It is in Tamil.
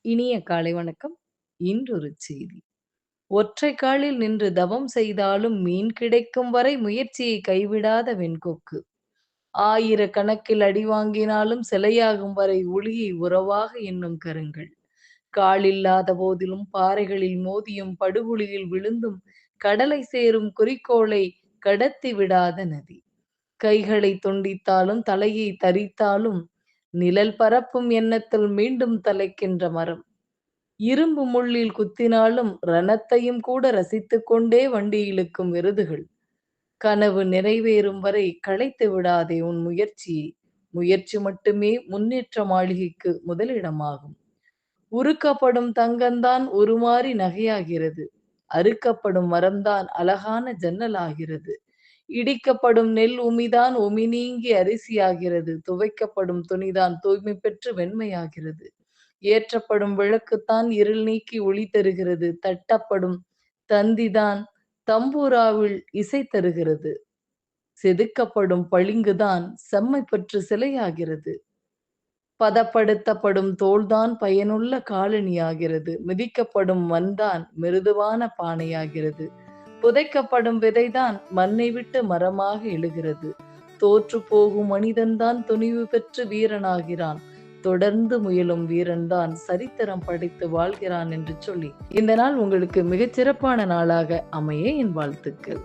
இனிய காலை வணக்கம். இன்றொரு செய்தி. ஒற்றை காலில் நின்று தவம் செய்தாலும் மீன் கிடைக்கும் வரை முயற்சியை கைவிடாத வெண்கொக்கு. ஆயிரக்கணக்கில் அடி வாங்கினாலும் சிலையாகும் வரை ஒளியை உறவாக எண்ணும் கருங்கள். காலில்லாத போதிலும் பாறைகளில் மோதியும் படுகுழியில் விழுந்தும் கடலை சேரும் குறிக்கோளை கடத்தி விடாத நதி. கைகளை துண்டித்தாலும் தலையை தரித்தாலும் நிழல் பரப்பும் எண்ணத்தில் மீண்டும் தலைக்கின்ற மரம். இரும்பு முள்ளில் குத்தினாலும் ரணத்தையும் கூட ரசித்துக் கொண்டே வண்டி இழுக்கும் விருதுகள். கனவு நிறைவேறும் வரை களைத்து விடாதே உன் முயற்சியை. முயற்சி மட்டுமே முன்னேற்ற மாளிகைக்கு முதலிடமாகும். உருக்கப்படும் தங்கம்தான் உருமாறி நகையாகிறது. அறுக்கப்படும் மரம்தான் அழகான ஜன்னலாகிறது. இடிக்கப்படும் நெல் உமிதான் உமி நீங்கி அரிசியாகிறது. துவைக்கப்படும் துணிதான் தூய்மை பெற்று வெண்மையாகிறது. ஏற்றப்படும் விளக்குத்தான் இருள் நீக்கி ஒளி தருகிறது. தட்டப்படும் தந்திதான் தம்பூராவில் இசை தருகிறது. செதுக்கப்படும் பளிங்குதான் செம்மை பெற்று சிலையாகிறது. பதப்படுத்தப்படும் தோள்தான் பயனுள்ள காலணியாகிறது. மிதிக்கப்படும் மண்தான் மிருதுவான பானையாகிறது. புதைக்கப்படும் விதைதான் மண்ணை விட்டு மரமாக எழுகிறது. தோற்று போகும் மனிதன்தான் துணிவு பெற்று வீரனாகிறான். தொடர்ந்து முயலும் வீரன்தான் சரித்திரம் படைத்து வாழ்கிறான் என்று சொல்லி இந்த நாள் உங்களுக்கு மிகச்சிறப்பான நாளாக அமைய என் வாழ்த்துக்கள்.